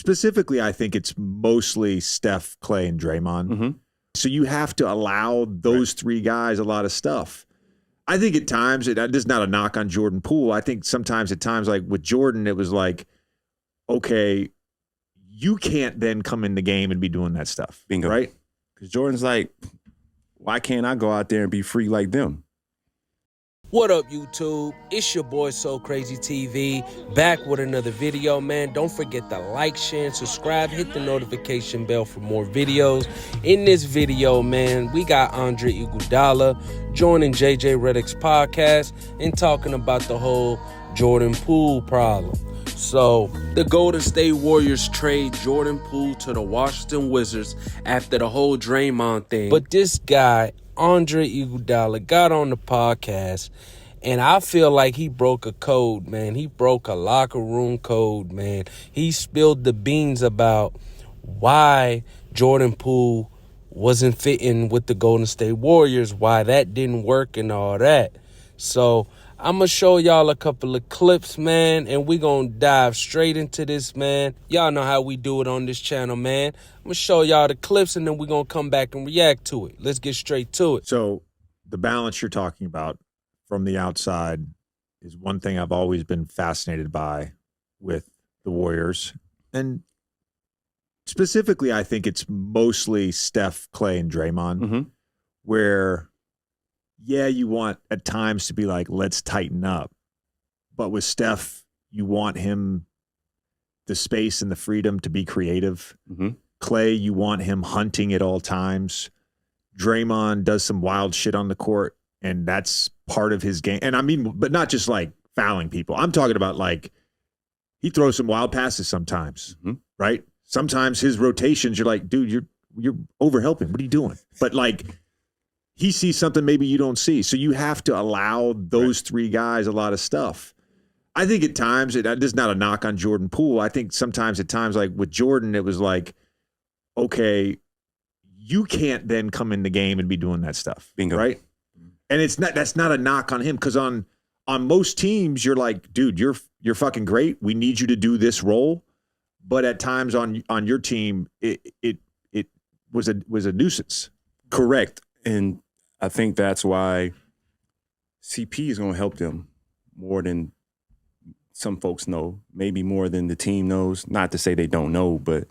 Specifically, I think it's mostly Steph, Klay, and Draymond. Mm-hmm. So you have to allow those three guys a lot of stuff. I think at times, this is not a knock on Jordan Poole. I think sometimes at times, like with Jordan, it was like, okay, you can't then come in the game and be doing that stuff. Bingo. Right? Because Jordan's like, why can't I go out there and be free like them? What up, YouTube? It's your boy SoKraZyTv, back with another video, man. Don't forget to like, share, and subscribe. Hit the notification bell for more videos. In this video, man, we got Andre Iguodala joining JJ Redick's podcast and talking about the whole Jordan Poole problem. So, the Golden State Warriors trade Jordan Poole to the Washington Wizards after the whole Draymond thing. But this guy, Andre Iguodala, got on the podcast, and I feel like he broke a code, man. He broke a locker room code, man. He spilled the beans about why Jordan Poole wasn't fitting with the Golden State Warriors, why that didn't work and all that. So I'm going to show y'all a couple of clips, man, and we're going to dive straight into this, man. Y'all know how we do it on this channel, man. I'm going to show y'all the clips, and then we're going to come back and react to it. Let's get straight to it. So the balance you're talking about from the outside is one thing I've always been fascinated by with the Warriors. And specifically, I think it's mostly Steph, Klay, and Draymond, where yeah, you want at times to be like, let's tighten up. But with Steph, you want him the space and the freedom to be creative. Klay, you want him hunting at all times. Draymond does some wild shit on the court, and that's part of his game. And I mean, but not just like fouling people. I'm talking about like he throws some wild passes sometimes, right? Sometimes his rotations, you're like, dude, you're overhelping. What are you doing? But like, he sees something maybe you don't see. So you have to allow those three guys a lot of stuff. I think at times, this is not a knock on Jordan Poole. I think sometimes at times, like with Jordan, it was like, okay, you can't then come in the game and be doing that stuff. Bingo. Right? And that's not a knock on him, because on most teams, you're like, dude, you're fucking great. We need you to do this role. But at times on your team, it was a nuisance. Correct. And I think that's why CP is going to help them more than some folks know, maybe more than the team knows. Not to say they don't know, but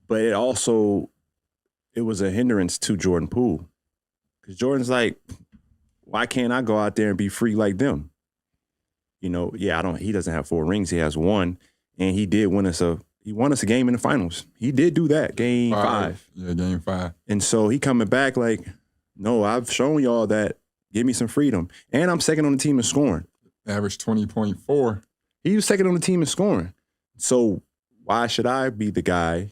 it was a hindrance to Jordan Poole, because Jordan's like, why can't I go out there and be free like them? You know, yeah, he doesn't have 4 rings. He has 1, and he did win us a game in the finals. He did do that, game 5. Yeah, game 5. And so he coming back like, no, I've shown y'all that. Give me some freedom. And I'm second on the team in scoring. Average 20.4. He was second on the team in scoring. So why should I be the guy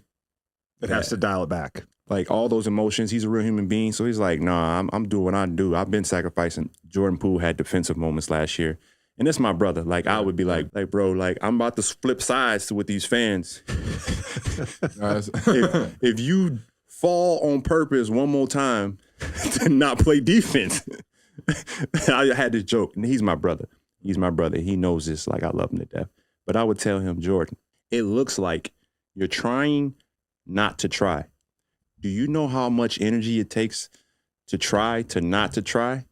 That has to dial it back. Like all those emotions, he's a real human being. So he's like, nah, I'm doing what I do. I've been sacrificing. Jordan Poole had defensive moments last year. And that's my brother. Like, I would be like, bro, like, I'm about to flip sides with these fans. if you fall on purpose one more time to not play defense, I had this joke. And he's my brother. He's my brother. He knows this. Like, I love him to death. But I would tell him, Jordan, it looks like you're trying not to try. Do you know how much energy it takes to try to not to try?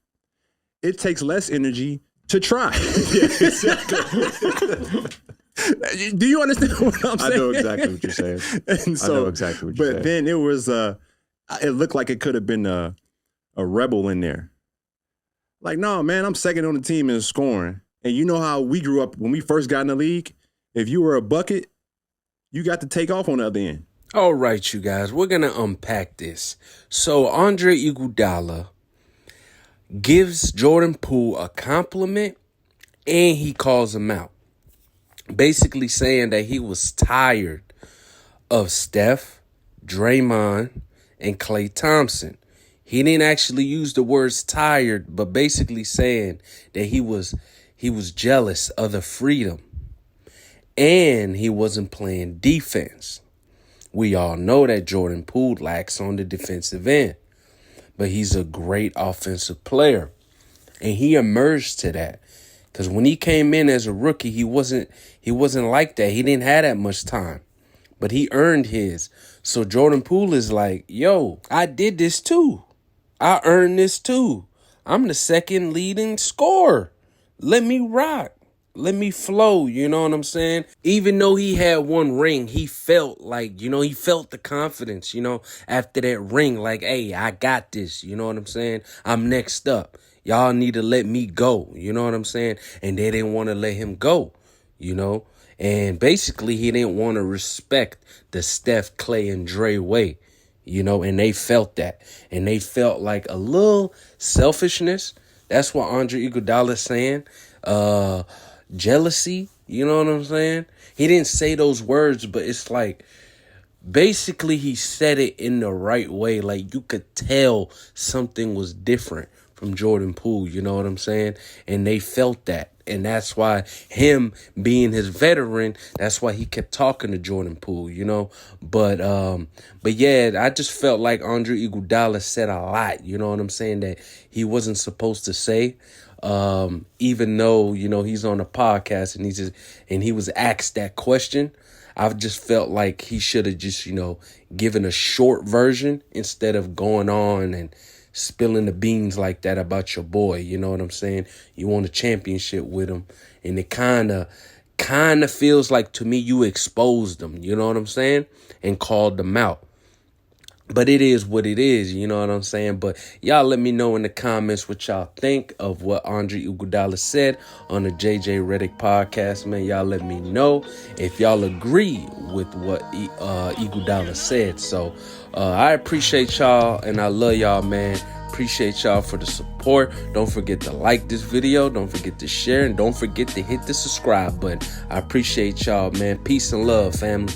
It takes less energy to try. Yeah, exactly. Do you understand what I'm saying? I know exactly what you're saying. And so, I know exactly what you're saying. But then it was, it looked like it could have been a rebel in there. Like, no, man, I'm second on the team in scoring. And you know how we grew up when we first got in the league? If you were a bucket, you got to take off on the other end. All right, you guys, we're going to unpack this. So Andre Iguodala gives Jordan Poole a compliment, and he calls him out, basically saying that he was tired of Steph, Draymond, and Klay Thompson. He didn't actually use the words tired, but basically saying that he was jealous of the freedom, and he wasn't playing defense. We all know that Jordan Poole lacks on the defensive end, but he's a great offensive player, and he emerged to that. Because when he came in as a rookie, he wasn't like that. He didn't have that much time. but he earned his. So Jordan Poole is like, yo, I did this too. I earned this too. I'm the second leading scorer. Let me rock. Let me flow, you know what I'm saying? Even though he had one ring, he felt like, he felt the confidence, after that ring. Like, hey, I got this, you know what I'm saying? I'm next up. Y'all need to let me go, you know what I'm saying? And they didn't want to let him go, And basically, he didn't want to respect the Steph, Klay, and Dre way, and they felt that. And they felt like a little selfishness. That's what Andre Iguodala's saying. Jealousy, you know what I'm saying? He didn't say those words, but it's like, basically he said it in the right way. Like, you could tell something was different from Jordan Poole, you know what I'm saying? And they felt that. And that's why him being his veteran, that's why he kept talking to Jordan Poole, But yeah, I just felt like Andre Iguodala said a lot, you know what I'm saying, that he wasn't supposed to say. Even though, he's on a podcast and he was asked that question. I've just felt like he should have just, given a short version instead of going on and spilling the beans like that about your boy. You know what I'm saying? You won a championship with him, and it kind of feels like, to me, you exposed him, you know what I'm saying? And called them out. But it is what it is, you know what I'm saying? But y'all let me know in the comments what y'all think of what Andre Iguodala said on the JJ Redick podcast, man. Y'all let me know if y'all agree with what Iguodala said. So I appreciate y'all, and I love y'all, man. Appreciate y'all for the support. Don't forget to like this video. Don't forget to share, and don't forget to hit the subscribe button. I appreciate y'all, man. Peace and love, family.